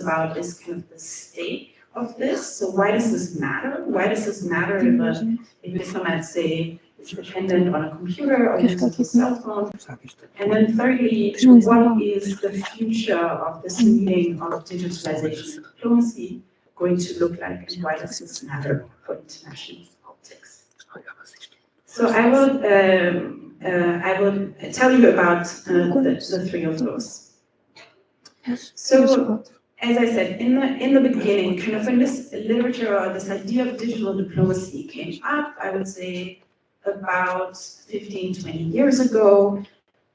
about is kind of the stake of this. So why does this matter? Why does this matter if diplomats say it's dependent on a computer or uses a cell phone? And then thirdly, what is the future of this meeting of digitalization and diplomacy going to look like, and why does this matter for international politics? So I will tell you about the three of those. So, as I said, in the beginning, kind of when this literature or this idea of digital diplomacy came up, I would say about 15, 20 years ago,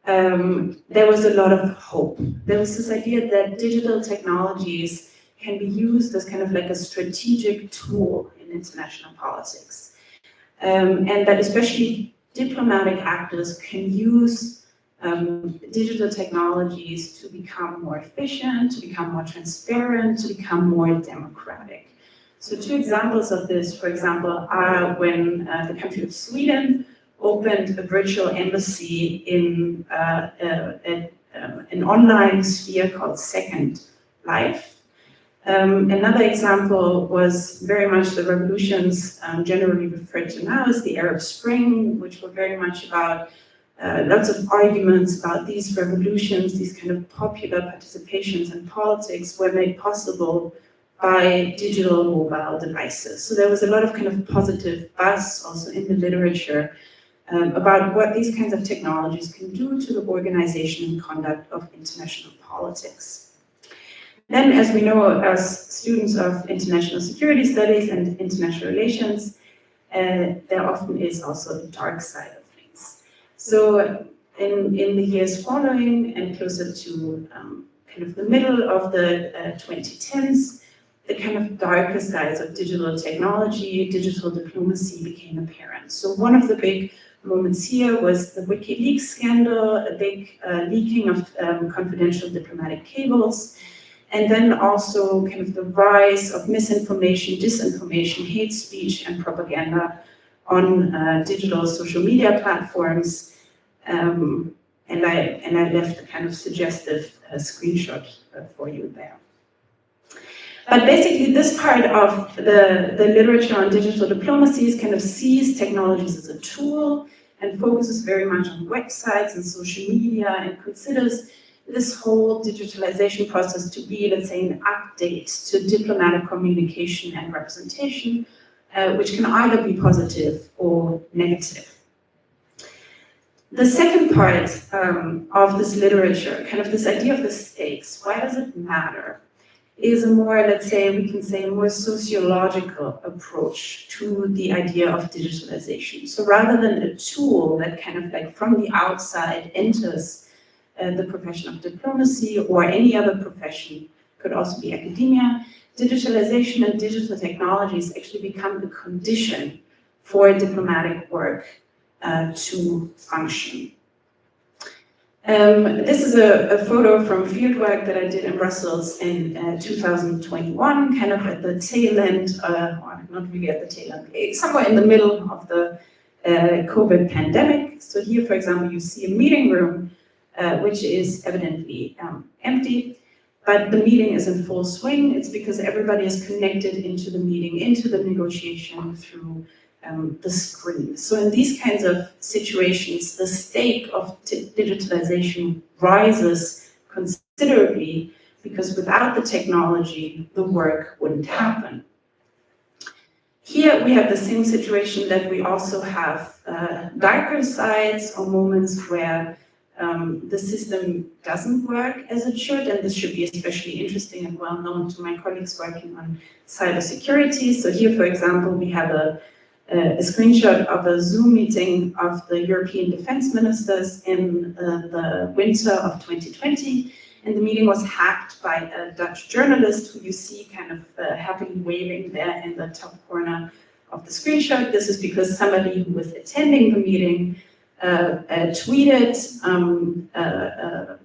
there was a lot of hope. There was this idea that digital technologies can be used as kind of like a strategic tool in international politics. And that especially diplomatic actors can use digital technologies to become more efficient, to become more transparent, to become more democratic. So two examples of this, for example, are when the country of Sweden opened a virtual embassy in an online sphere called Second Life. Another example was very much the revolutions generally referred to now as the Arab Spring, which were very much about lots of arguments about these revolutions, these kind of popular participations in politics were made possible by digital mobile devices. So there was a lot of kind of positive buzz also in the literature about what these kinds of technologies can do to the organization and conduct of international politics. Then, as we know, as students of international security studies and international relations, there often is also a dark side of things. So in the years following and closer to kind of the middle of the 2010s, the kind of darker sides of digital technology, digital diplomacy became apparent. So one of the big moments here was the WikiLeaks scandal, a big leaking of confidential diplomatic cables, and then also kind of the rise of misinformation, disinformation, hate speech, and propaganda on digital social media platforms. And I left a kind of suggestive screenshot for you there. But basically, this part of the literature on digital diplomacies kind of sees technologies as a tool and focuses very much on websites and social media and considers this whole digitalization process to be, let's say, an update to diplomatic communication and representation, which can either be positive or negative. The second part of this literature, kind of this idea of the stakes, why does it matter, is a more, let's say, we can say a more sociological approach to the idea of digitalization. So rather than a tool that kind of like from the outside enters the profession of diplomacy or any other profession, could also be academia, digitalization and digital technologies actually become the condition for diplomatic work to function. This is a photo from fieldwork that I did in Brussels in 2021, kind of at the tail end, or not really at the tail end, somewhere in the middle of the COVID pandemic. So here, for example, you see a meeting room, which is evidently empty, but the meeting is in full swing. It's because everybody is connected into the meeting, into the negotiation through the screen. So in these kinds of situations, the stake of digitalization rises considerably because without the technology, the work wouldn't happen. Here we have the same situation that we also have darker sides or moments where the system doesn't work as it should, and this should be especially interesting and well known to my colleagues working on cybersecurity. So here, for example, we have a screenshot of a Zoom meeting of the European defense ministers in the winter of 2020. And the meeting was hacked by a Dutch journalist who you see kind of happily waving there in the top corner of the screenshot. This is because somebody who was attending the meeting tweeted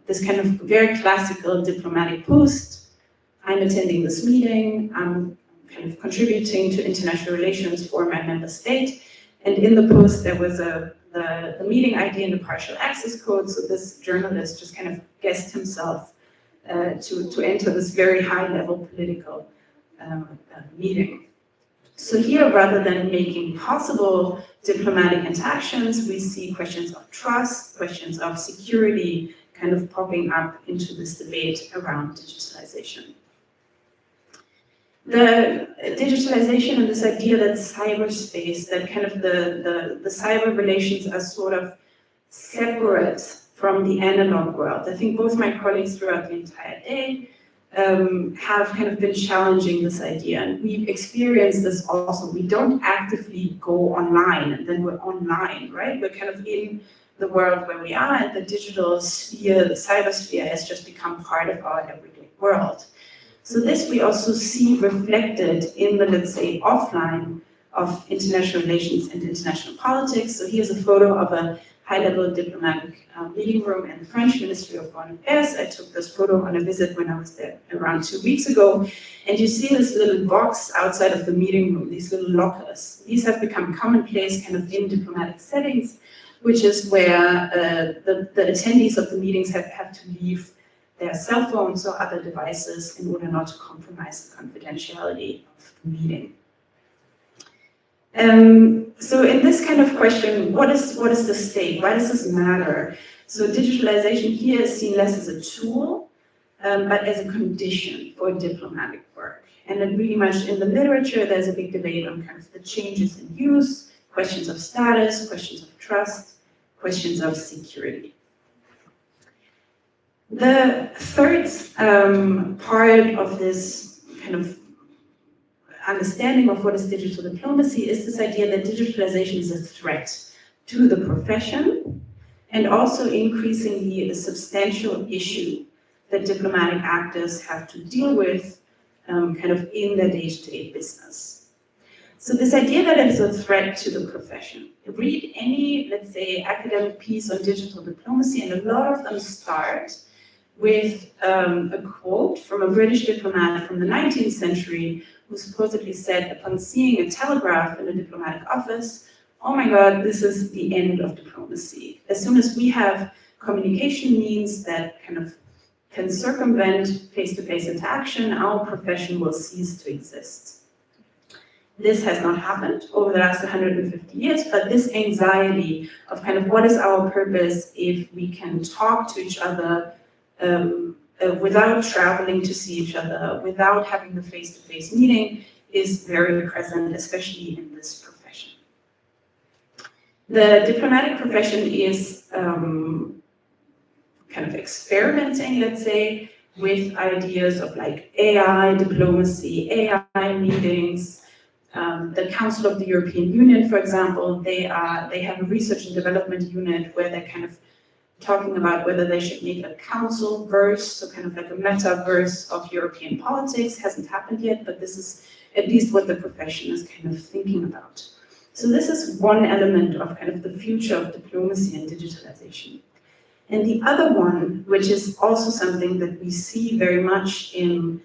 this kind of very classical diplomatic post. I'm attending this meeting. I'm kind of contributing to international relations for my member state. And in the post, there was the meeting ID and the partial access code. So this journalist just kind of guessed himself to enter this very high-level political meeting. So here, rather than making possible diplomatic interactions, we see questions of trust, questions of security kind of popping up into this debate around digitalization. The digitalization and this idea that cyberspace, that kind of the cyber relations are sort of separate from the analog world. I think both my colleagues throughout the entire day have kind of been challenging this idea, and we've experienced this also. We don't actively go online and then we're online, right? We're kind of in the world where we are, and the digital sphere, the cyber sphere, has just become part of our everyday world. So this we also see reflected in the, let's say, offline of international relations and international politics. So here's a photo of a high-level diplomatic meeting room in the French Ministry of Foreign Affairs. I took this photo on a visit when I was there around 2 weeks ago. And you see this little box outside of the meeting room, these little lockers. These have become commonplace kind of in diplomatic settings, which is where the attendees of the meetings have to leave their cell phones or other devices in order not to compromise the confidentiality of the meeting. So in this kind of question, what is the stake? Why does this matter? So digitalization here is seen less as a tool, but as a condition for diplomatic work. And then really much in the literature, there's a big debate on kind of the changes in use, questions of status, questions of trust, questions of security. The third part of this kind of understanding of what is digital diplomacy is this idea that digitalization is a threat to the profession and also increasingly a substantial issue that diplomatic actors have to deal with kind of in their day-to-day business. So this idea that it is a threat to the profession. Read any, let's say, academic piece on digital diplomacy, and a lot of them start with a quote from a British diplomat from the 19th century who supposedly said, upon seeing a telegraph in a diplomatic office, "Oh my God, this is the end of diplomacy. As soon as we have communication means that kind of can circumvent face-to-face interaction, our profession will cease to exist." This has not happened over the last 150 years, but this anxiety of kind of what is our purpose if we can talk to each other without traveling to see each other, without having the face-to-face meeting, is very present, especially in this profession. The diplomatic profession is kind of experimenting, let's say, with ideas of like AI diplomacy, AI meetings. The Council of the European Union, for example, they have a research and development unit where they're kind of talking about whether they should make a council-verse, so kind of like a metaverse of European politics. Hasn't happened yet, but this is at least what the profession is kind of thinking about. So this is one element of kind of the future of diplomacy and digitalization. And the other one, which is also something that we see very much in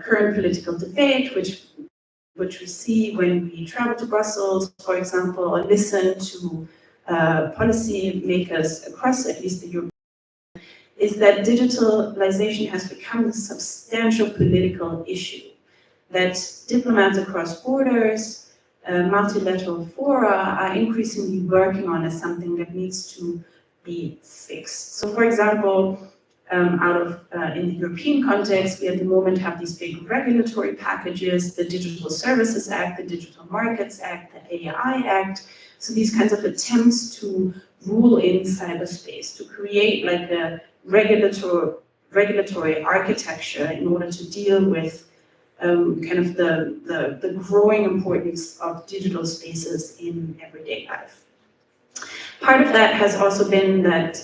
current political debate, which we see when we travel to Brussels, for example, or listen to policy makers across at least the Europe, is that digitalization has become a substantial political issue, that diplomats across borders, multilateral fora are increasingly working on as something that needs to be fixed. So for example, in the European context, we at the moment have these big regulatory packages, the Digital Services Act, the Digital Markets Act, the AI Act. So these kinds of attempts to rule in cyberspace, to create like a regulatory architecture in order to deal with kind of the growing importance of digital spaces in everyday life. Part of that has also been that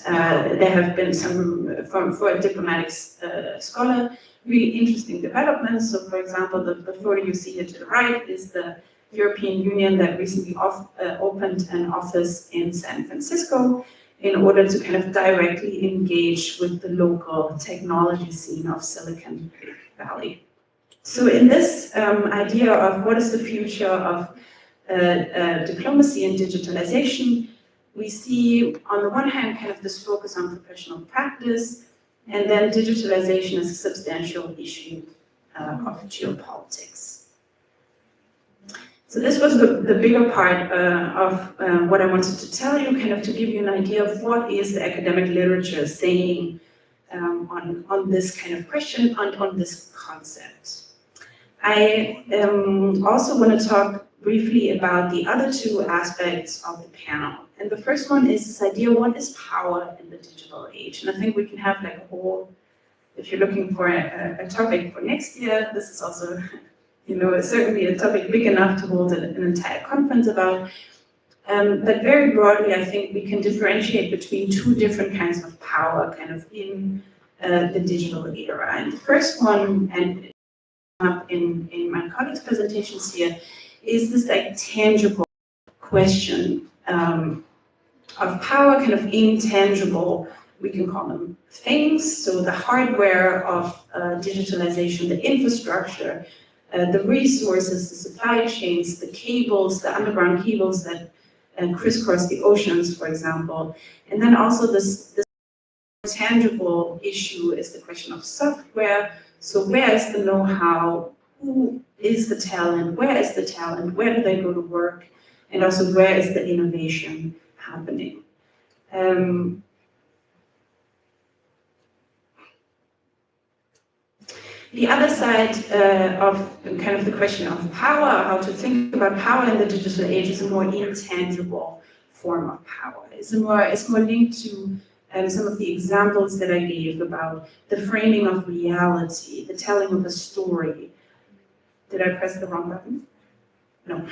there have been some, for a diplomatic scholar, really interesting developments. So for example, the photo you see here to the right is the European Union that recently opened an office in San Francisco in order to kind of directly engage with the local technology scene of Silicon Valley. So in this idea of what is the future of diplomacy and digitalization, we see on the one hand kind of this focus on professional practice, and then digitalization is a substantial issue of geopolitics. So this was the bigger part of what I wanted to tell you, kind of to give you an idea of what is the academic literature saying on this kind of question and on this concept. I also want to talk briefly about the other two aspects of the panel. And the first one is this idea, what is power in the digital age? And I think we can have like a whole, if you're looking for a topic for next year, this is also, you know, certainly a topic big enough to hold an entire conference about. But very broadly, I think we can differentiate between two different kinds of power kind of in the digital era. And the first one, and up in my colleagues' presentations here, is this like tangible question of power, kind of intangible, we can call them things. So the hardware of digitalization, the infrastructure, the resources, the supply chains, the cables, the underground cables that crisscross the oceans, for example. And then also this tangible issue is the question of software. So where is the know-how? Who is the talent? Where is the talent? Where do they go to work? And also where is the innovation happening? The other side of kind of the question of power, how to think about power in the digital age, is a more intangible form of power. It's more linked to some of the examples that I gave about the framing of reality, the telling of a story. Did I press the wrong button? No.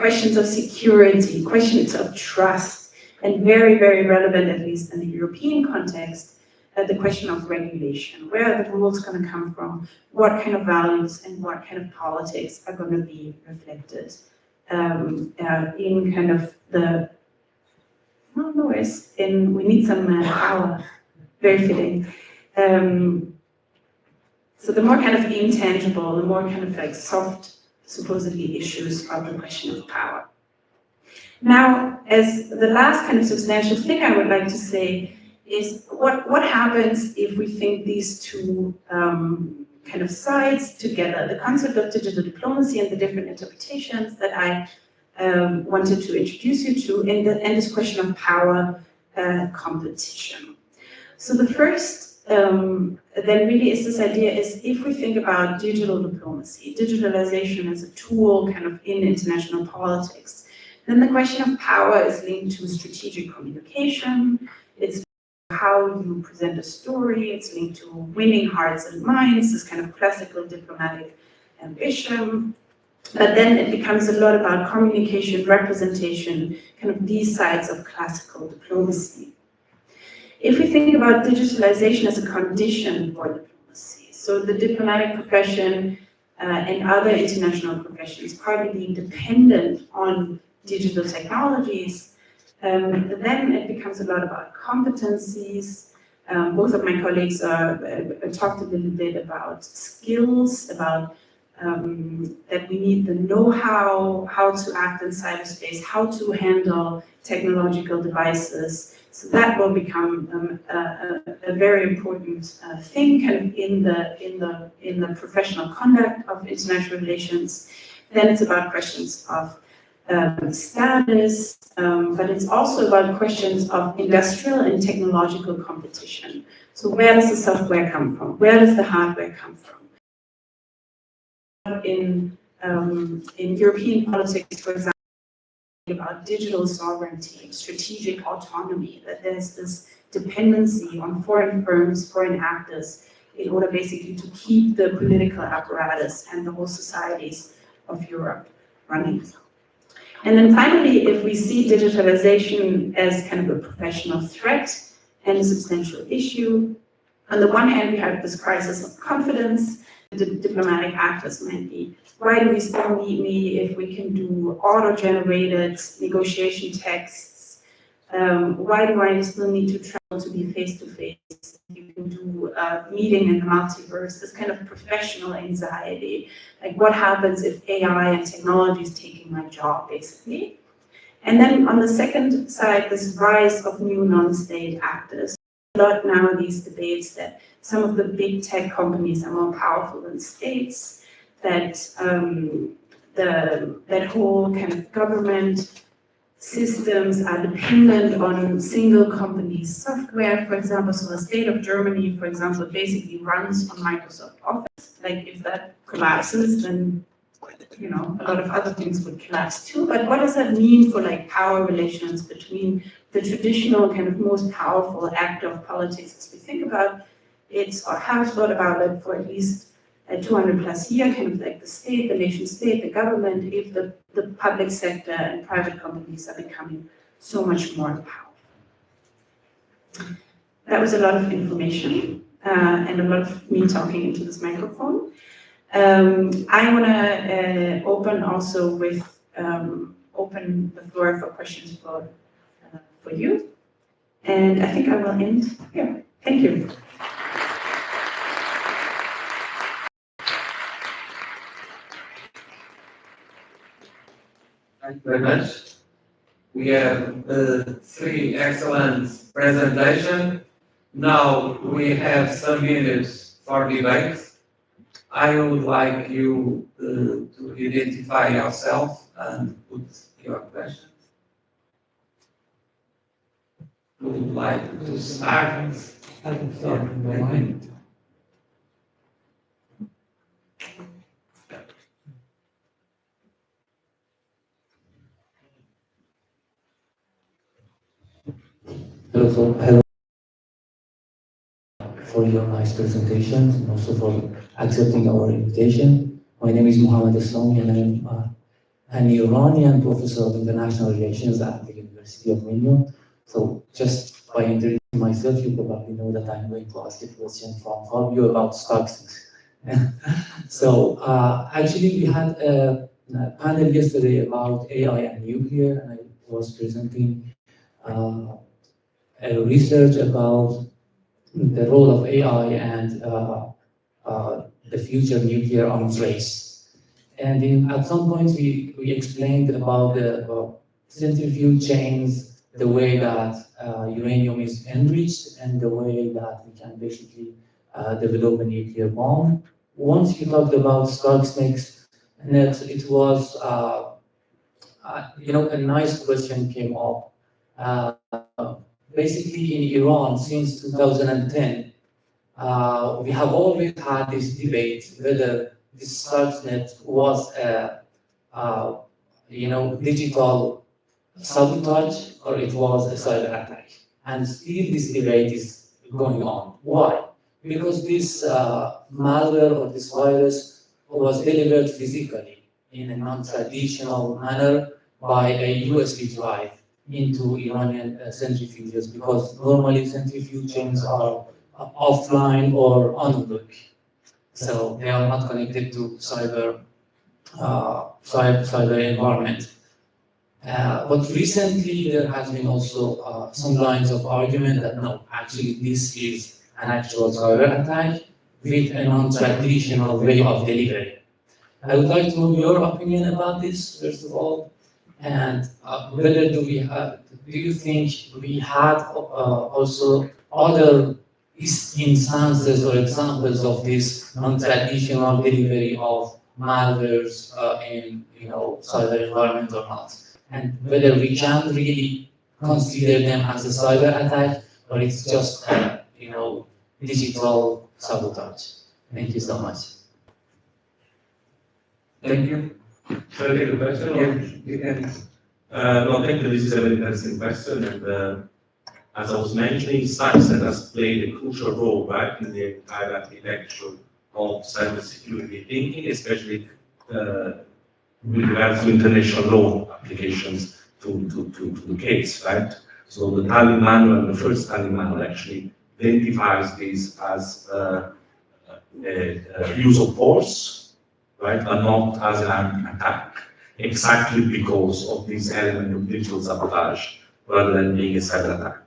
Questions of security, questions of trust, and very, very relevant, at least in the European context, the question of regulation. Where are the rules going to come from? What kind of values and what kind of politics are going to be reflected in kind of the, no noise, we need some power, very fitting. So the more kind of intangible, the more kind of like soft, supposedly, issues of the question of power. Now, as the last kind of substantial thing I would like to say is what happens if we think these two kind of sides together, the concept of digital diplomacy and the different interpretations that I wanted to introduce you to, and this question of power competition. So the first then really is this idea is, if we think about digital diplomacy, digitalization as a tool kind of in international politics, then the question of power is linked to strategic communication. It's how you present a story. It's linked to winning hearts and minds, this kind of classical diplomatic ambition. But then it becomes a lot about communication, representation, kind of these sides of classical diplomacy. If we think about digitalization as a condition for diplomacy, so the diplomatic profession and other international professions partly being dependent on digital technologies, then it becomes a lot about competencies. Both of my colleagues talked a little bit about skills, about that we need the know-how, how to act in cyberspace, how to handle technological devices. So that will become a very important thing kind of in the professional conduct of international relations. Then it's about questions of status, but it's also about questions of industrial and technological competition. So where does the software come from? Where does the hardware come from? In European politics, for example, about digital sovereignty, strategic autonomy, that there's this dependency on foreign firms, foreign actors, in order basically to keep the political apparatus and the whole societies of Europe running. And then finally, if we see digitalization as kind of a professional threat and a substantial issue, on the one hand, we have this crisis of confidence. The diplomatic actors might be, why do we still need me if we can do auto-generated negotiation texts? Why do I still need to travel to be face-to-face? You can do a meeting in the multiverse, this kind of professional anxiety. Like, what happens if AI and technology is taking my job, basically? And then on the second side, this rise of new non-state actors. A lot now these debates that some of the big tech companies are more powerful than states, that that whole kind of government systems are dependent on single companies' software, for example. So the state of Germany, for example, basically runs on Microsoft Office. Like if that collapses, then a lot of other things would collapse too. But what does that mean for like power relations between the traditional kind of most powerful actor of politics as we think about it, or have thought about it for at least 200 plus years, kind of like the state, the nation state, the government, if the public sector and private companies are becoming so much more powerful. That was a lot of information and a lot of me talking into this microphone. I want to open also with open the floor for questions for you, and I think I will end here. Thank you. Thank you very much. We have three excellent presentations. Now we have some minutes for debate. I would like you to identify yourself and put your questions. Who would like to start? Hello for your nice presentations and also for accepting our invitation. My name is Mohammed Aslomi and I'm an Iranian professor of international relations at the University of Milan. So just by introducing myself, you probably know that I'm going to ask a question from Fabio about stocks. So actually we had a panel yesterday about AI and nuclear, and I was presenting a research about the role of AI and the future nuclear arms race. And at some point we explained about the centrifuge chains, the way that uranium is enriched, and the way that we can basically develop a nuclear bomb. Once you talked about Stuxnet's, it was a nice question came up. Basically, in Iran, since 2010, we have always had this debate whether this Stuxnet was a digital sabotage or it was a cyber attack. And still this debate is going on. Why? Because this malware or this virus was delivered physically in a non-traditional manner by a USB drive into Iranian centrifuges, because normally centrifuge chains are offline or analog, so they are not connected to cyber environment. But recently there has been also some lines of argument that no, actually this is an actual cyber attack with a non-traditional way of delivery. I would like to know your opinion about this, first of all, and whether do you think we had also other instances or examples of this non-traditional delivery of malwares in cyber environment or not, and whether we can really consider them as a cyber attack or it's just digital sabotage. Thank you so much. Thank you. Shall I take the question? Yeah, you can. No, thank you. This is a very interesting question, and as I was mentioning, Stuxnet has played a crucial role, right, in the entire architecture of cybersecurity thinking, especially with regards to international law applications to the case, right? So the Tallinn manual, the first Tallinn manual, actually identifies this as a use of force, right, but not as an attack, exactly because of this element of digital sabotage, rather than being a cyber attack.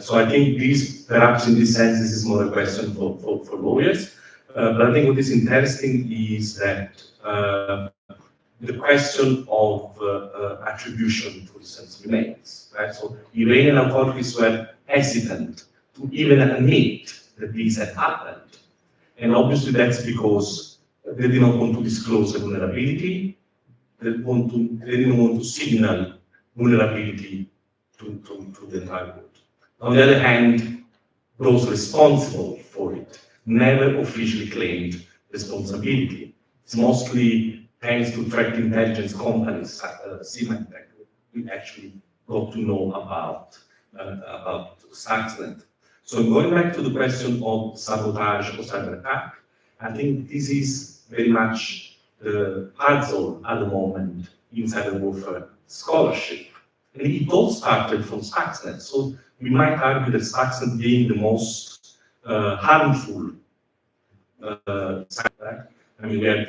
So I think this, perhaps in this sense, this is more a question for lawyers. But I think what is interesting is that the question of attribution, for instance, remains, right? So Iranian authorities were hesitant to even admit that this had happened. And obviously that's because they didn't want to disclose a vulnerability, they didn't want to signal vulnerability to the entire world. On the other hand, those responsible for it never officially claimed responsibility. It's mostly thanks to threat intelligence companies, Symantec, we actually got to know about Stuxnet. So going back to the question of sabotage or cyber attack, I think this is very much the puzzle at the moment in cyber warfare scholarship. And it all started from Stuxnet. So we might argue that Stuxnet being the most harmful cyber attack. I mean, we had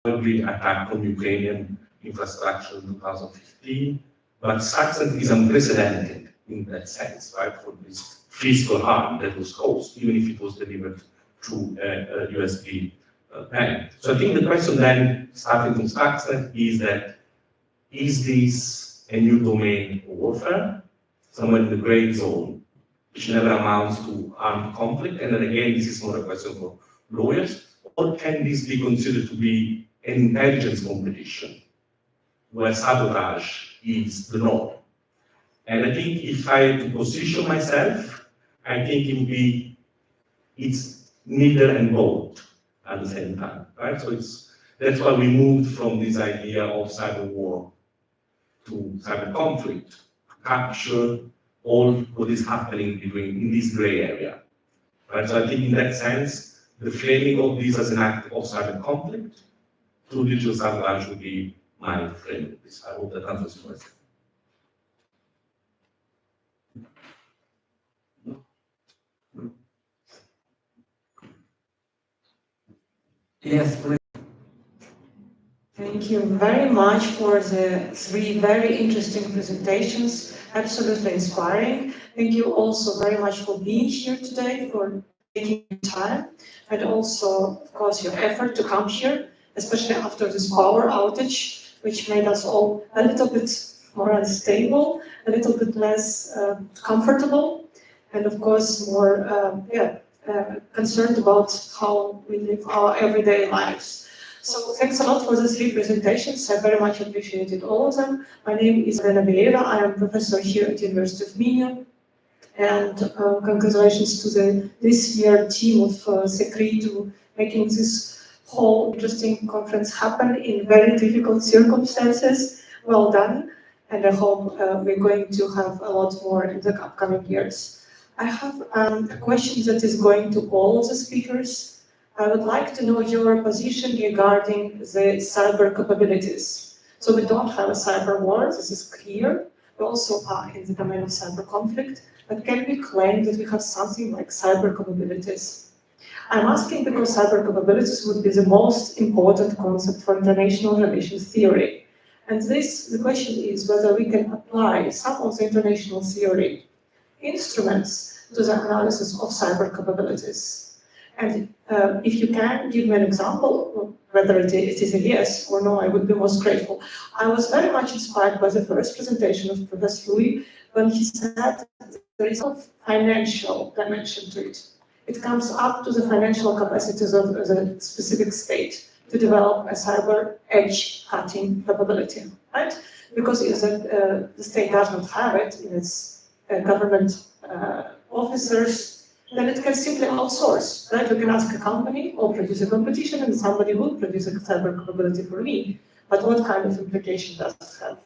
probably attack on Ukrainian infrastructure in 2015, but Stuxnet is unprecedented in that sense, right? For this physical harm that was caused, even if it was delivered through a USB pen. So I think the question then, starting from Stuxnet, is this a new domain of warfare, somewhere in the gray zone, which never amounts to armed conflict? And then again, this is not a question for lawyers, or can this be considered to be an intelligence competition, where sabotage is the norm? And I think if I had to position myself, I think it's neither and both at the same time, right? So that's why we moved from this idea of cyber war to cyber conflict, to capture all what is happening in this gray area, right? So I think in that sense, the framing of this as an act of cyber conflict through digital sabotage would be my framing of this. I hope that answers your question. Yes, please. Thank you very much for the three very interesting presentations, absolutely inspiring. Thank you also very much for being here today, for taking time, and also, of course, your effort to come here, especially after this power outage, which made us all a little bit more unstable, a little bit less comfortable, and of course, more concerned about how we live our everyday lives. So thanks a lot for the three presentations. I very much appreciated all of them. My name is Elena Vieira. I am professor here at the University of Minho. And congratulations to this year team of SECRI to making this whole interesting conference happen in very difficult circumstances. Well done. And I hope we're going to have a lot more in the upcoming years. I have a question that is going to all of the speakers. I would like to know your position regarding the cyber capabilities. So we don't have a cyber war, this is clear. We also are in the domain of cyber conflict, but can we claim that we have something like cyber capabilities? I'm asking because cyber capabilities would be the most important concept for international relations theory. And the question is whether we can apply some of the international theory instruments to the analysis of cyber capabilities. And if you can give me an example, whether it is a yes or no, I would be most grateful. I was very much inspired by the first presentation of Professor Louis when he said there is a financial dimension to it. It comes up to the financial capacities of the specific state to develop a cyber edge cutting capability, right? Because if the state does not have it in its government officers, then it can simply outsource, right? You can ask a company or produce a competition and somebody will produce a cyber capability for me. But what kind of implication does it have,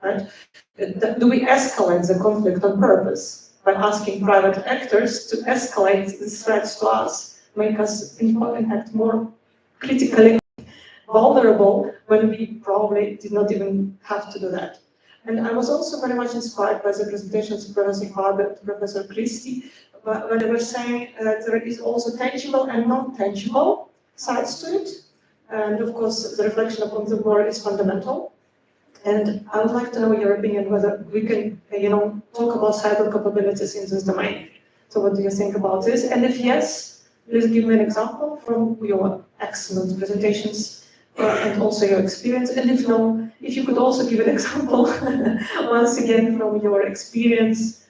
right? Do we escalate the conflict on purpose by asking private actors to escalate these threats to us, make us in fact more critically vulnerable when we probably did not even have to do that? And I was also very much inspired by the presentations of Professor Harber and Professor Christie, when they were saying that there is also tangible and non-tangible sides to it. And of course, the reflection upon the war is fundamental. And I would like to know your opinion whether we can, talk about cyber capabilities in this domain. So what do you think about this? And if yes, please give me an example from your excellent presentations and also your experience. And if no, if you could also give an example once again from your experience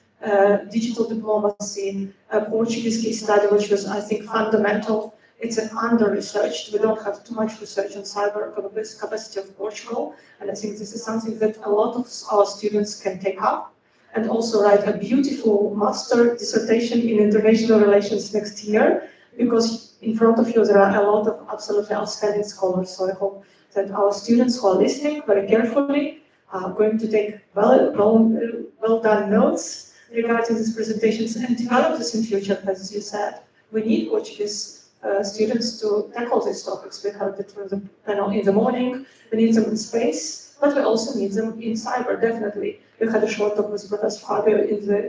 digital diplomacy, a Portuguese case study, which was, I think, fundamental. It's an under-researched. We don't have too much research on cyber capacity of Portugal, and I think this is something that a lot of our students can take up, and also write a beautiful master dissertation in international relations next year, because in front of you there are a lot of absolutely outstanding scholars. So I hope that our students who are listening very carefully are going to take well done notes regarding these presentations and develop this in future, as you said. We need Portuguese students to tackle these topics. We heard it from the panel in the morning. We need them in space, but we also need them in cyber, definitely. We had a short talk with Professor Fabio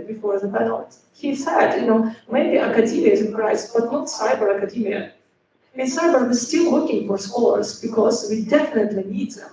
before the panel. He said, maybe academia is in crisis, but not cyber academia. In cyber, we're still looking for scholars because we definitely need them.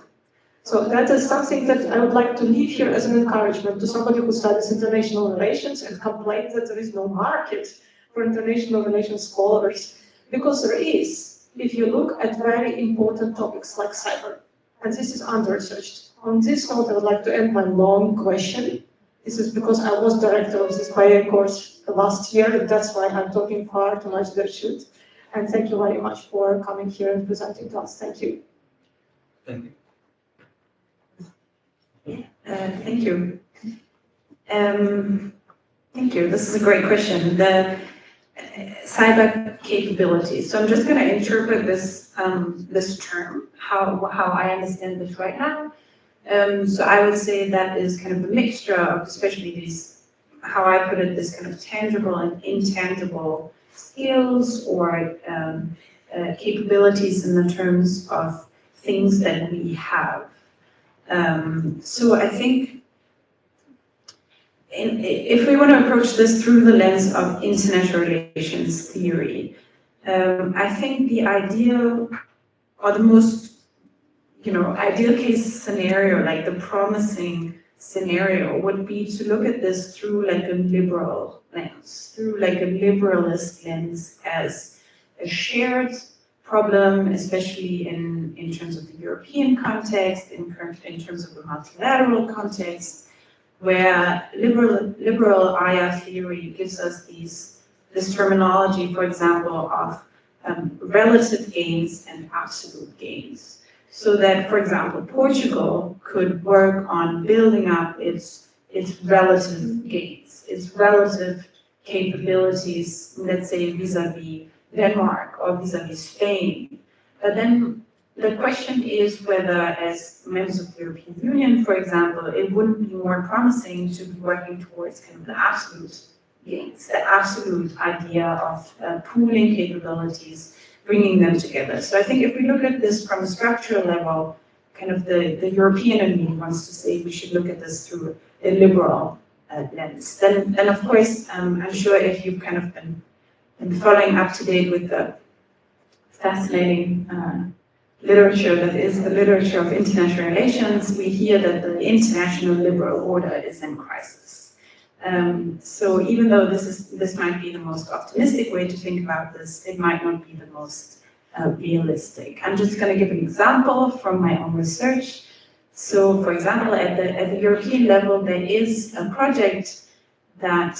So that is something that I would like to leave here as an encouragement to somebody who studies international relations and complains that there is no market for international relations scholars. Because there is, if you look at very important topics like cyber, and this is under-researched. On this note, I would like to end my long question. This is because I was director of this BA course last year, and that's why I'm talking far too much that I should. And thank you very much for coming here and presenting to us. Thank you. Thank you. Thank you. Thank you. This is a great question. The cyber capabilities. So I'm just going to interpret this this term, how I understand this right now. So I would say that is kind of a mixture of, especially these, how I put it, this kind of tangible and intangible skills or capabilities in the terms of things that we have. So I think if we want to approach this through the lens of international relations theory, I think the ideal or the most, ideal case scenario, like the promising scenario, would be to look at this through like a liberal lens, through like a liberalist lens as a shared problem, especially in terms of the European context, in terms of the multilateral context, where liberal IR theory gives us this terminology, for example, of relative gains and absolute gains. So that, for example, Portugal could work on building up its relative gains, its relative capabilities, let's say vis-a-vis Denmark or vis-a-vis Spain. But then the question is whether, as members of the European Union, for example, it wouldn't be more promising to be working towards kind of the absolute gains, the absolute idea of pooling capabilities, bringing them together. So I think if we look at this from a structural level, kind of the European Union wants to say we should look at this through a liberal lens. Then of course, I'm sure if you've kind of been following up to date with the fascinating literature that is the literature of international relations, we hear that the international liberal order is in crisis. So even though this might be the most optimistic way to think about this, it might not be the most realistic. I'm just going to give an example from my own research. So, for example, at the European level, there is a project that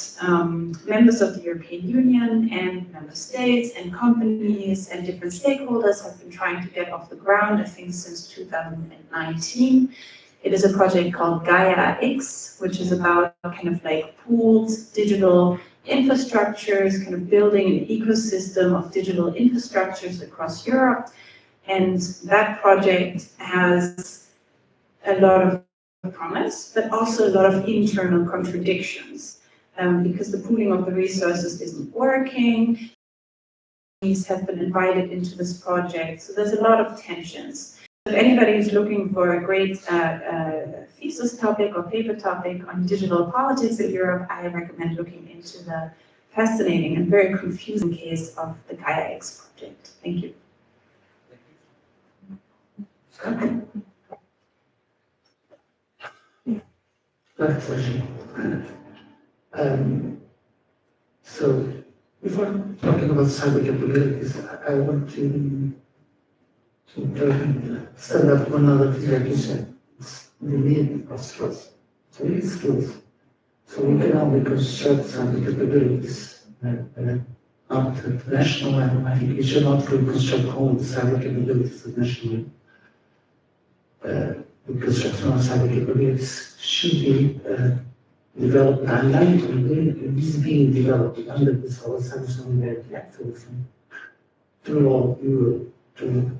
members of the European Union and member states and companies and different stakeholders have been trying to get off the ground, I think, since 2019. It is a project called Gaia X, which is about kind of like pooled digital infrastructures, kind of building an ecosystem of digital infrastructures across Europe. And that project has a lot of promise, but also a lot of internal contradictions. Because the pooling of the resources isn't working, companies have been invited into this project, so there's a lot of tensions. If anybody is looking for a great thesis topic or paper topic on digital politics in Europe, I recommend looking into the fascinating and very confusing case of the Gaia X project. Thank you. Last question. So, before talking about cyber capabilities, I want to stand up to another thing that you said. The need of trust. So, these skills. So we can only construct some capabilities not at the national level. I think we should not construct all the cyber capabilities at national level. The construction of cyber capabilities should be developed dynamically. It is being developed under this whole cybersecurity activism through all Europe to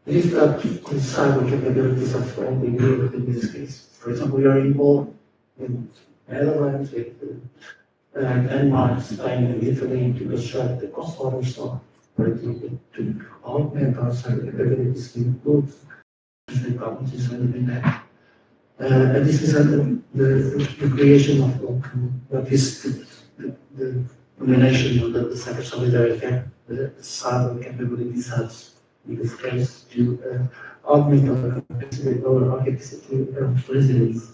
lift up the cyber capabilities of all the Europe in this case. For example, we are involved in Netherlands with Denmark, Spain, and Italy to construct the cross-border store, for example, to augment our cyber capabilities to improve the properties within that. And this is the creation of what is the combination of the cyber solidarity, the cyber capabilities hubs in this case to augment our capacity of resilience.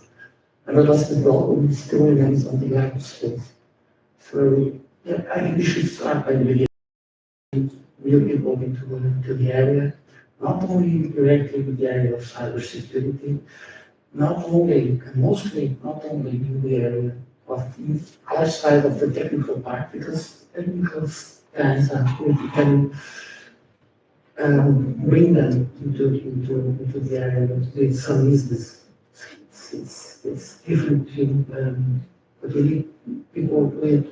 And the last problem still remains on the lack of space. So yeah, I think we should start by the beginning, really involving to the area, not only directly with the area of cybersecurity, not only, and mostly not only in the area of outside of the technical part, because technical guys we can bring them into the area with some business. It's different but we need people with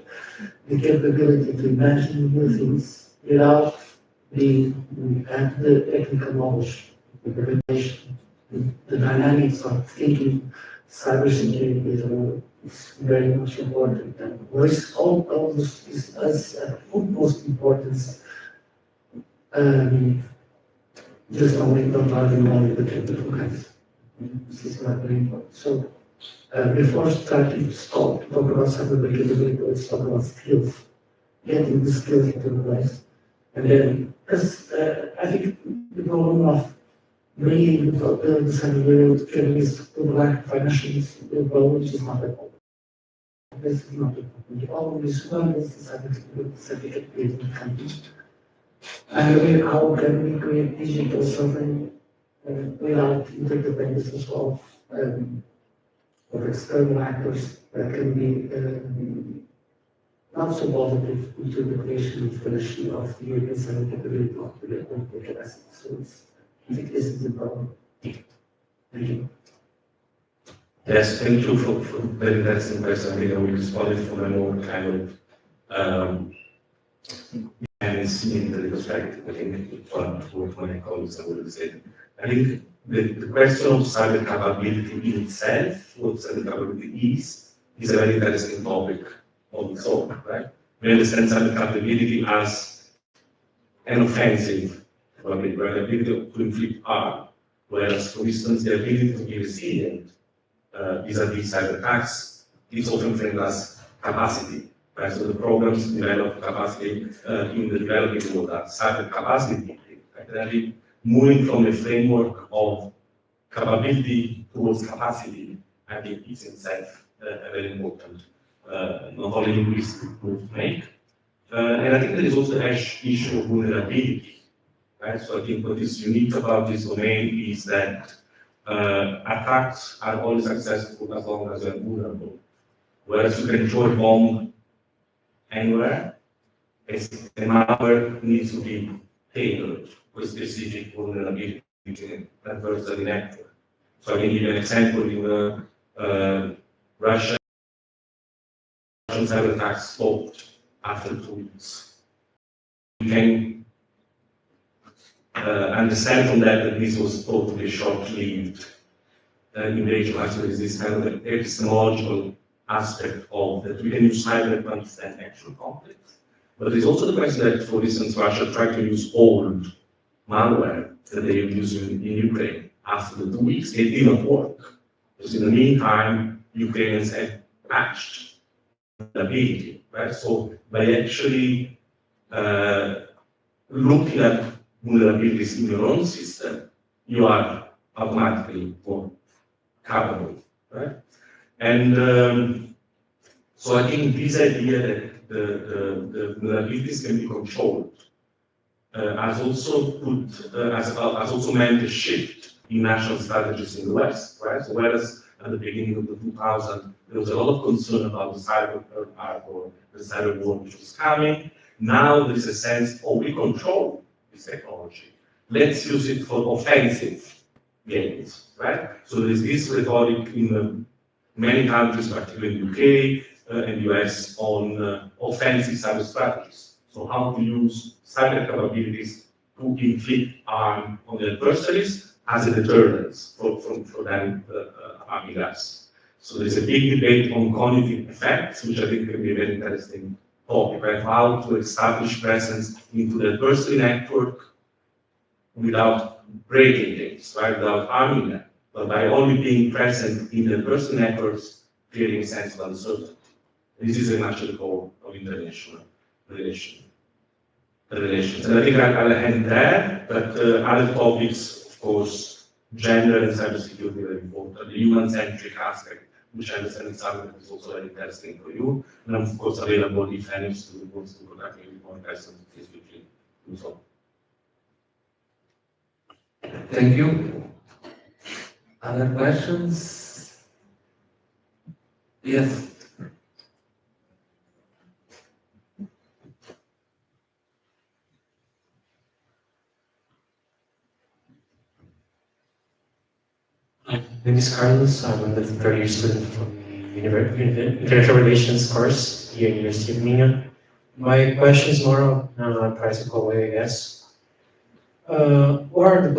the capability to imagine new things without the technical knowledge, the relation, the dynamics of thinking cybersecurity is very much important. And voice all this is as utmost importance. Just only not having only the technical guys. This is not very important. So before starting to talk about cyber capability, let's talk about skills, getting the skills into place. And then, because I think the problem of bringing the cyber capabilities to the lack of financial problem, which is not a problem. This is not a problem. The problem is one is the cyber certificate in countries. And how can we create digital sovereignty without interdependence of external actors that can be not so positive into the creation of the European cyber capability of the capacity. So I think this is the problem. Thank you. Yes, thank you for very interesting question. I think I will respond from a more kind of and see the perspective. I think what my colleagues have already said. I think the question of cyber capability in itself, what cyber capability is a very interesting topic on its own, right? We understand cyber capability as an offensive capability, where the ability to inflict harm, whereas, for instance, the ability to be resilient vis-a-vis cyber attacks is often framed as capacity. Right, so the programs develop capacity in the developing world, that cyber capacity, right? Moving from a framework of capability towards capacity, I think is itself a very important, not only linguistic move to make. And I think there is also the issue of vulnerability, right? So I think what is unique about this domain is that attacks are only successful as long as they're vulnerable. Whereas you can throw a bomb anywhere, a malware needs to be tailored with specific vulnerability in adversary network. So I can give you an example in Russia cyber attacks stopped after 2 weeks. You can understand from that this was totally short-lived invasion. Actually, there is this kind of epistemological aspect of that we can use cyber to understand actual conflicts. But there's also the question that, for instance, Russia tried to use old malware that they used in Ukraine. After the 2 weeks, it didn't work. Because in the meantime, Ukrainians had patched the ability, right? So by actually looking at vulnerabilities in your own system, you are automatically more capable, right? And so I think this idea that the vulnerabilities can be controlled has also meant a shift in national strategies in the West, right? So whereas at the beginning of the 2000s, There was a lot of concern about the cyber or the cyber war which was coming. Now there is a sense, oh, we control this technology. Let's use it for offensive gains, right? So there is this rhetoric in many countries, particularly in UK and US, on offensive cyber strategies. So how to use cyber capabilities to inflict harm on the adversaries as a deterrent for them harming us. So there's a big debate on cognitive effects, which I think can be a very interesting topic, right? How to establish presence into the adversary network without breaking things, right? Without harming them, but by only being present in the adversary networks, creating a sense of uncertainty. This is a natural goal of international relations. And I think I'll end there, but other topics, of course, gender and cybersecurity are very important, the human-centric aspect, which I understand is something that is also very interesting for you. And I'm, of course, available if any student wants to contact me with more questions, please feel free to do so. Thank you. Other questions? Yes. My name is Carlos. I'm the third year student from the International Relations course here at University of Minha. My question is more of a practical way, I guess. What are the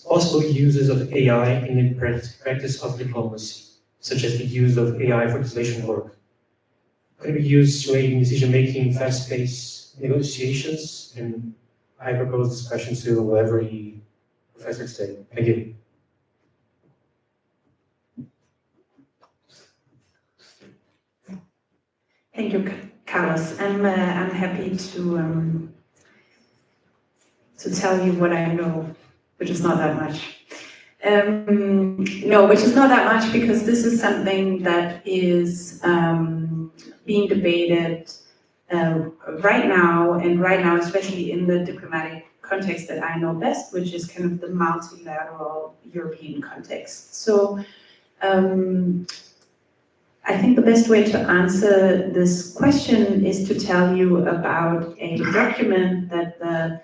possible uses of AI in the practice of diplomacy, such as the use of AI for translation work? Could it be used to aid in decision-making, fast-paced negotiations? And I propose this question to every professor today. Thank you. Thank you, Carlos. I'm happy to tell you what I know, which is not that much. No, which is not that much because this is something that is being debated right now, and right now, especially in the diplomatic context that I know best, which is kind of the multilateral European context. So I think the best way to answer this question is to tell you about a document that the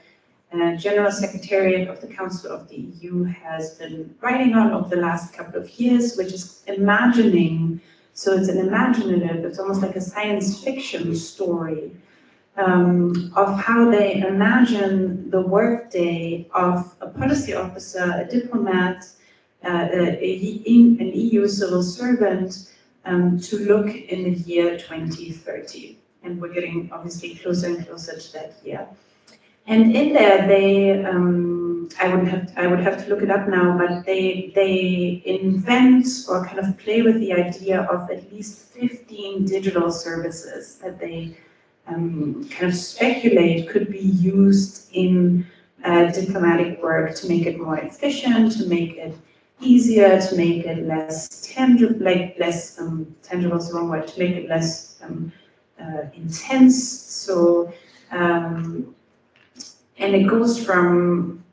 General Secretariat of the Council of the EU has been writing on over the last couple of years, which is imagining, so it's an imaginative, it's almost like a science fiction story of how they imagine the workday of a policy officer, a diplomat, an EU civil servant, to look in the year 2030. And we're getting obviously closer and closer to that year. And in there, they, I would have to look it up now, but they invent or kind of play with the idea of at least 15 digital services that they kind of speculate could be used in diplomatic work to make it more efficient, to make it easier, to make it less tangible, tangible is the wrong word, to make it less intense. So, and it goes from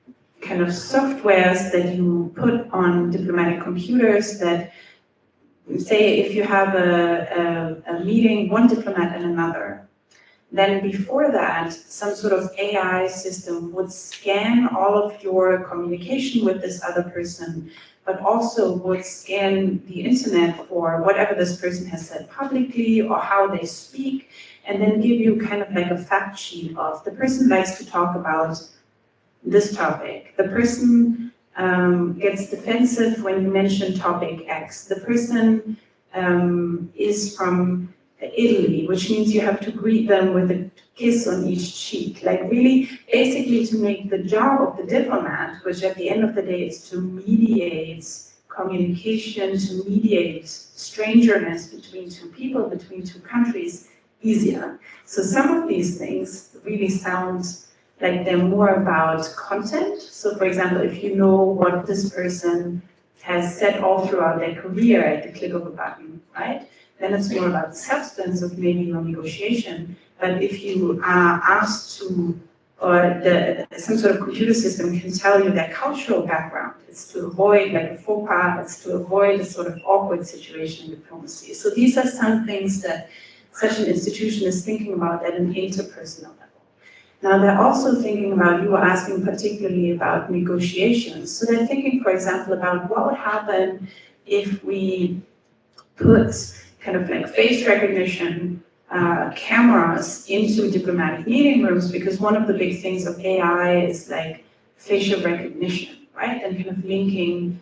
kind of softwares that you put on diplomatic computers that say if you have a meeting, one diplomat and another, then before that, some sort of AI system would scan all of your communication with this other person, but also would scan the internet for whatever this person has said publicly or how they speak, and then give you kind of like a fact sheet of the person likes to talk about this topic. The person gets defensive when you mention topic X. The person is from Italy, which means you have to greet them with a kiss on each cheek. Like really, basically to make the job of the diplomat, which at the end of the day is to mediate communication, to mediate strangeness between two people, between two countries, easier. So some of these things really sound like they're more about content. So for example, if you know what this person has said all throughout their career at the click of a button, right? Then it's more about the substance of maybe your negotiation. But if you are asked to some sort of computer system can tell you their cultural background. It's to avoid like a faux pas, it's to avoid a sort of awkward situation in diplomacy. So these are some things that such an institution is thinking about at an interpersonal level. Now they're also thinking about, you were asking particularly about negotiations. So they're thinking, for example, about what would happen if we put kind of like face recognition cameras into diplomatic meeting rooms, because one of the big things of AI is like facial recognition, right? And kind of linking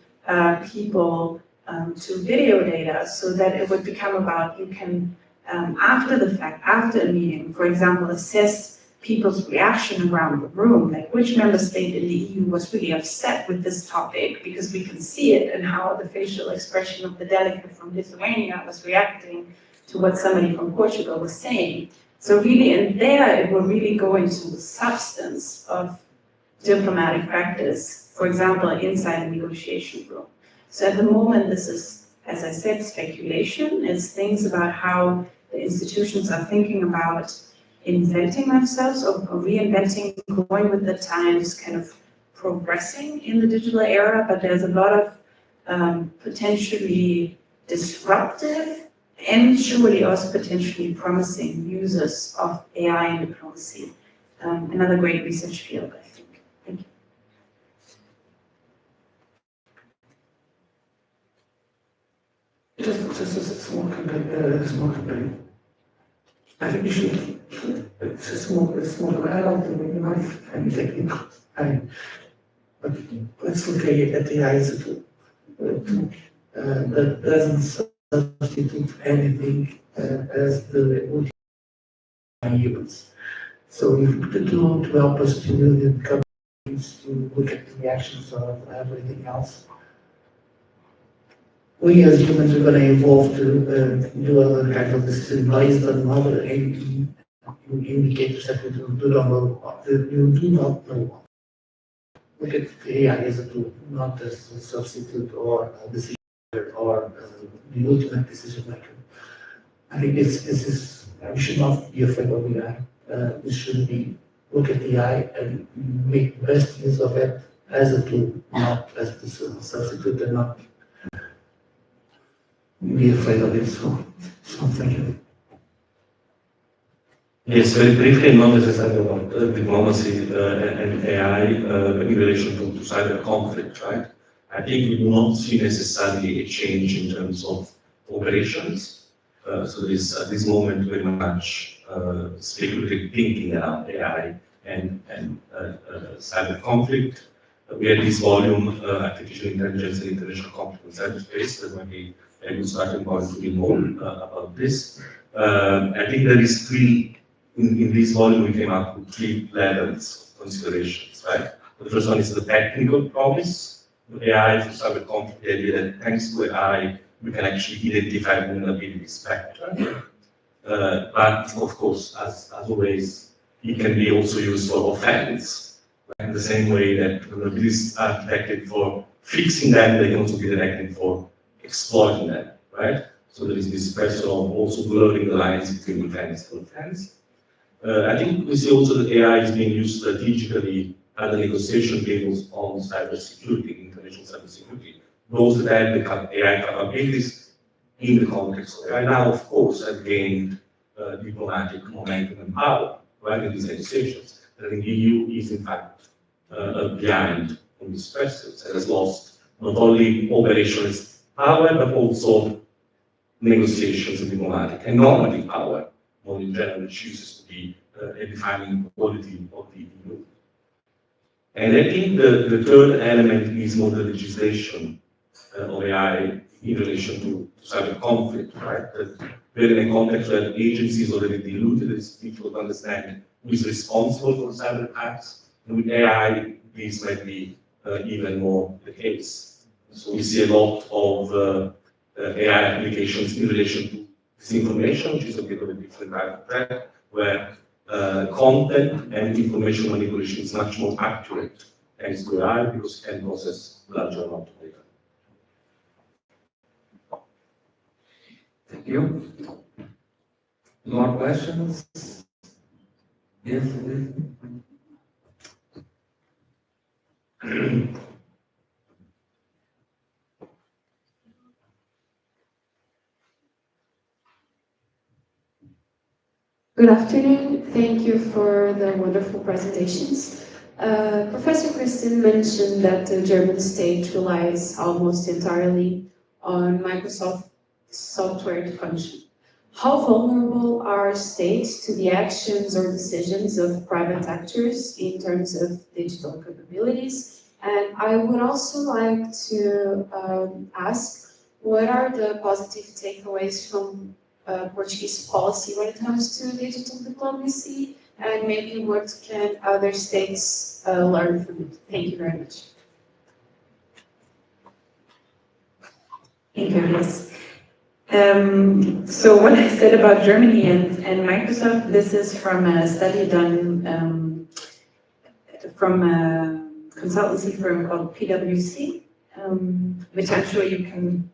people to video data so that it would become about, you can, after the fact, after a meeting, for example, assess people's reaction around the room, like which member state in the EU was really upset with this topic, because we can see it and how the facial expression of the delegate from Lithuania was reacting to what somebody from Portugal was saying. So really in there, it will really go into the substance of diplomatic practice, for example, inside a negotiation room. So at the moment, this is, as I said, speculation. It's things about how the institutions are thinking about inventing themselves or reinventing, going with the times, kind of progressing in the digital era, but there's a lot of potentially disruptive and surely also potentially promising uses of AI in diplomacy. Another great research field, I think. Thank you. Just a small comment. I think you should, it's a small, I don't think we might find technical. But let's look at the AI as a tool. That doesn't substitute anything as the humans. So if we put the tool to help us to use the companies to look at the reactions of everything else, we as humans are going to evolve to do other kinds of decisions based on other indicators that we do not know. Look at the AI as a tool, not as a substitute or a decision or the ultimate decision maker. I think this is, we should not be afraid of the AI. We should be, look at the AI and make the best use of it as a tool, not as a substitute, and not be afraid of it. So thank you. Yes, very briefly, not necessarily about diplomacy and AI in relation to cyber conflict, right? I think we do not see necessarily a change in terms of operations. So there is at this moment very much speculative thinking around AI and cyber conflict. We had this volume, artificial intelligence and international conflict in cyberspace. That might be a good starting point to read more about this. I think there is three. In this volume, we came up with three levels of considerations, right? The first one is the technical promise of AI for cyber conflict, the idea that thanks to AI, we can actually identify vulnerabilities better. But of course, as always, it can be also used for offense. Right? In the same way that vulnerabilities are detected for fixing them, they can also be detected for exploiting them, right? So there is this question of also blurring the lines between defense and offense. I think we see also that AI is being used strategically at the negotiation tables on cybersecurity, international cybersecurity. Those that have the AI capabilities in the context of AI now, of course, have gained diplomatic momentum and power, right, in these negotiations. I think the EU is, in fact, behind on these questions and has lost not only operational power, but also negotiations and diplomatic and normative power. More in general, chooses to be a defining quality of the EU. And I think the third element is more the legislation of AI in relation to cyber conflict, right? That we're in a context where agencies already diluted, it's difficult to understand who is responsible for cyber attacks. And with AI, this might be even more the case. So we see a lot of AI applications in relation to disinformation, which is a bit of a different type of threat, where content and information manipulation is much more accurate thanks to AI because it can process larger amount of data. Thank you. More questions? Yes, please. Good afternoon. Thank you for the wonderful presentations. Professor Kristen mentioned that the German state relies almost entirely on Microsoft software to function. How vulnerable are states to the actions or decisions of private actors in terms of digital capabilities? And I would also like to ask, what are the positive takeaways from Portuguese policy when it comes to digital diplomacy, and maybe what can other states learn from it? Thank you very much. Thank you, yes. So what I said about Germany and Microsoft, this is from a study done from a consultancy firm called PwC, which I'm sure you can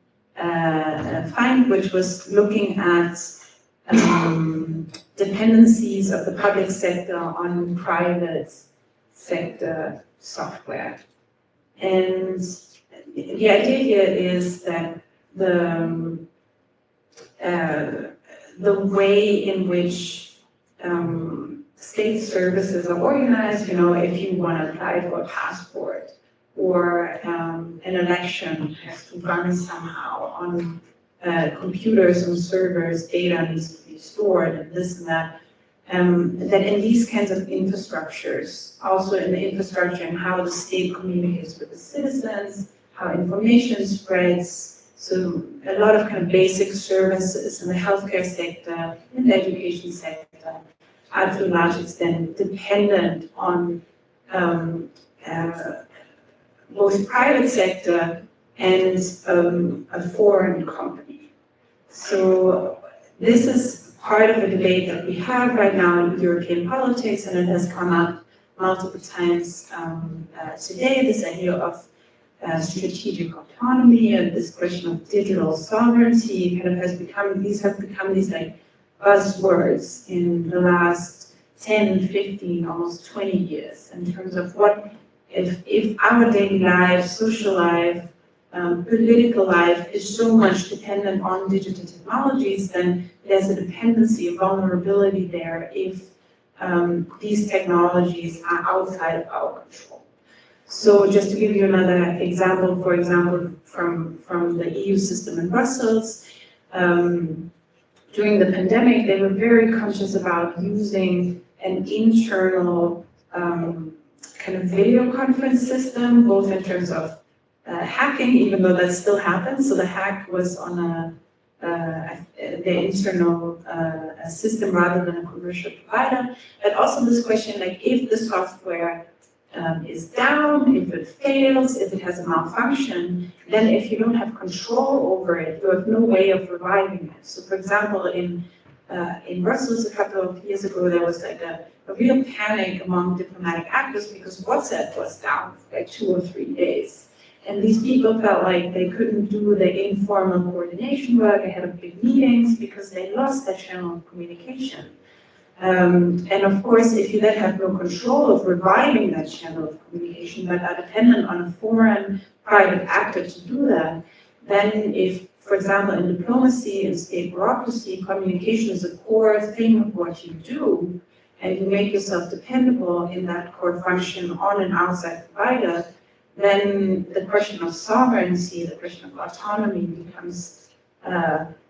find, which was looking at dependencies of the public sector on private sector software. And the idea here is that the way in which state services are organized, you know, if you want to apply for a passport or an election has to run somehow on computers and servers, data needs to be stored and this and that, that in these kinds of infrastructures, also in the infrastructure and how the state communicates with the citizens, how information spreads, so a lot of kind of basic services in the healthcare sector, in the education sector, are to a large extent dependent on both private sector and a foreign company. So this is part of the debate that we have right now in European politics, and it has come up multiple times today, this idea of strategic autonomy and this question of digital sovereignty kind of has become, these have become these like buzzwords in the last 10, 15, almost 20 years in terms of what, if our daily life, social life, political life is so much dependent on digital technologies, then there's a dependency, a vulnerability there if these technologies are outside of our control. So just to give you another example, for example, from the EU system in Brussels, during the pandemic, they were very conscious about using an internal kind of video conference system, both in terms of hacking, even though that still happens. So the hack was on the internal system rather than a commercial provider. But also this question, like if the software is down, if it fails, if it has a malfunction, then if you don't have control over it, you have no way of reviving it. So for example, in Brussels a couple of years ago, there was like a real panic among diplomatic actors because WhatsApp was down for like 2 or 3 days. And these people felt like they couldn't do the informal coordination work ahead of big meetings because they lost that channel of communication. And of course, if you then have no control of reviving that channel of communication, but are dependent on a foreign private actor to do that, then if, for example, in diplomacy and state bureaucracy, communication is a core thing of what you do, and you make yourself dependable in that core function on an outside provider, then the question of sovereignty, the question of autonomy becomes,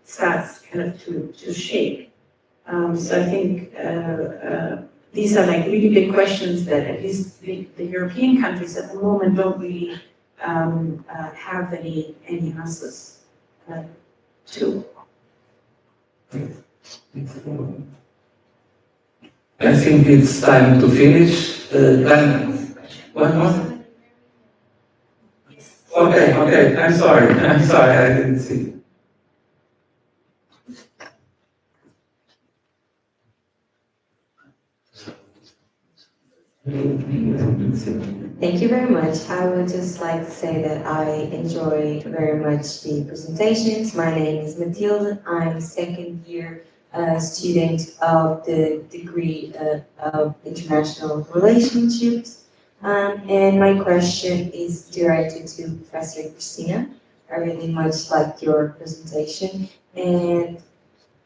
starts kind of to shake. So I think these are like really big questions that at least the European countries at the moment don't really have any answers to. I think it's time to finish. One more? Okay, I'm sorry, I didn't see. Thank you very much. I would just like to say that I enjoyed very much the presentations. My name is Mathilde. I'm a second year student of the degree of international relationships. And my question is directed to Professor Christina. I really much liked your presentation, and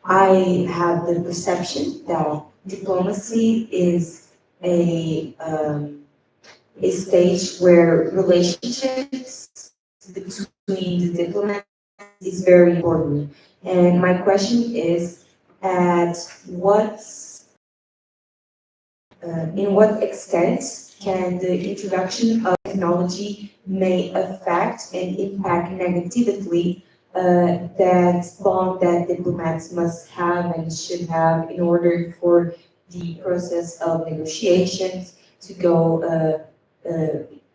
I have the perception that diplomacy is a stage where relationships between the diplomats is very important. And my question is, at what, in what extent can the introduction of technology may affect and impact negatively that bond that diplomats must have and should have in order for the process of negotiations to go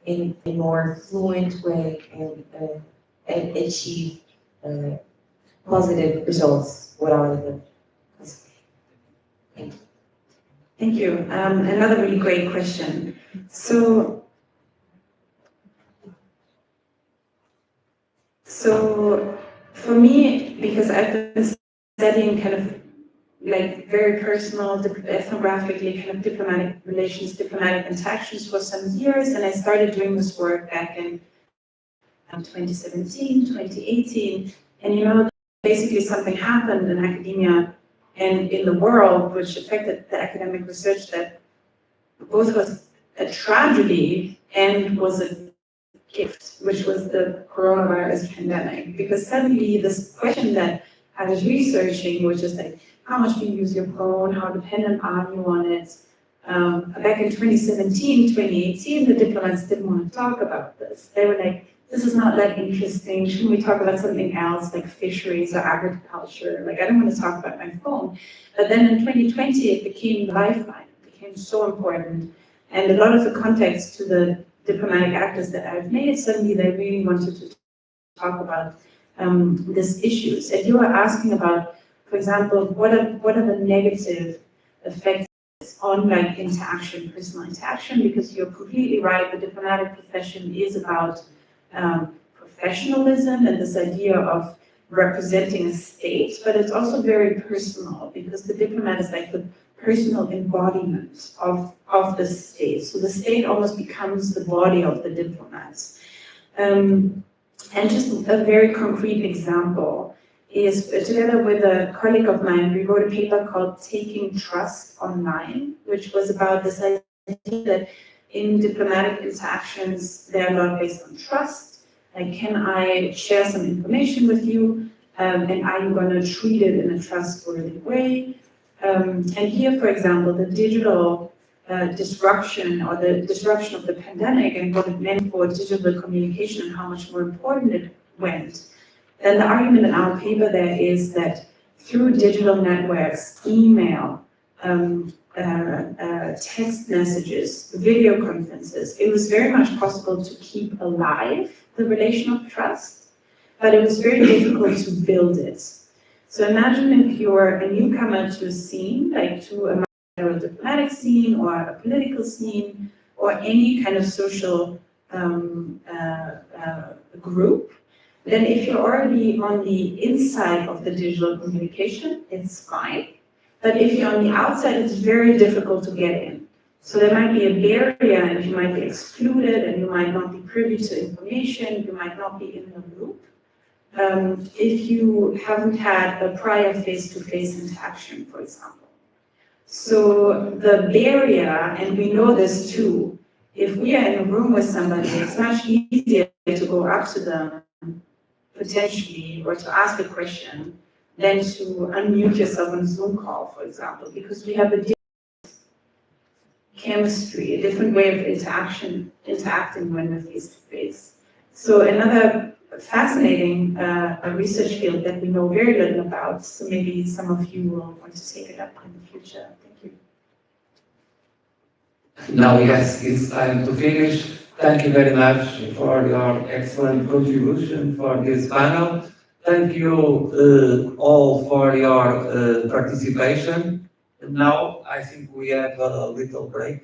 in a more fluent way and achieve positive results without the. Thank you. Thank you. Another really great question. So for me, because I've been studying kind of like very personal, ethnographically kind of diplomatic relations, diplomatic interactions for some years, and I started doing this work back in 2017, 2018, and basically something happened in academia and in the world which affected the academic research that both was a tragedy and was a gift, which was the coronavirus pandemic. Because suddenly this question that I was researching, which is like, how much do you use your phone? How dependent are you on it? Back in 2017, 2018, the diplomats didn't want to talk about this. They were like, this is not that interesting. Shouldn't we talk about something else like fisheries or agriculture? Like, I don't want to talk about my phone. But then in 2020, it became the lifeline. It became so important. And a lot of the context to the diplomatic actors that I've made, suddenly they really wanted to talk about these issues. And you were asking about, for example, what are the negative effects on like interaction, personal interaction, because you're completely right, the diplomatic profession is about professionalism and this idea of representing a state, but it's also very personal because the diplomat is like the personal embodiment of the state. So the state almost becomes the body of the diplomats. And just a very concrete example is together with a colleague of mine, we wrote a paper called Taking Trust Online, which was about this idea that in diplomatic interactions, they're a lot based on trust. Like, can I share some information with you? And are you going to treat it in a trustworthy way? And here, for example, the digital disruption or the disruption of the pandemic and what it meant for digital communication and how much more important it went. And the argument in our paper there is that through digital networks, email, text messages, video conferences, it was very much possible to keep alive the relation of trust, but it was very difficult to build it. So imagine if you're a newcomer to a scene, like to a diplomatic scene or a political scene or any kind of social group, then if you're already on the inside of the digital communication, it's fine. But if you're on the outside, it's very difficult to get in. So there might be a barrier and you might be excluded and you might not be privy to information, you might not be in the loop. If you haven't had a prior face-to-face interaction, for example. So the barrier, and we know this too, if we are in a room with somebody, it's much easier to go up to them potentially or to ask a question than to unmute yourself on a Zoom call, for example, because we have a different chemistry, a different way of interacting when we're face-to-face. So another fascinating research field that we know very little about, so maybe some of you will want to take it up in the future. Thank you. Now, yes, it's time to finish. Thank you very much for your excellent contribution for this panel. Thank you all for your participation. Now, I think we have a little break.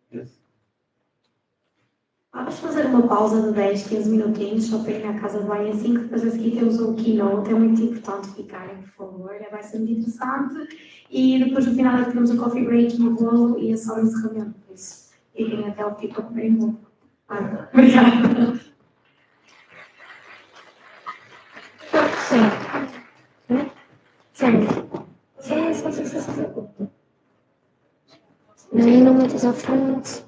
Yes. Vamos fazer uma pausa de 10, 15 minutinhos, só para ir à casa de banho assim, que depois a seguir temos o keynote, é muito importante ficarem, por favor, vai ser muito interessante. E depois no final temos o coffee break no bolo e é só o encerramento, por isso fiquem até o fim para comer novo. Obrigada. Não, não metas à frente.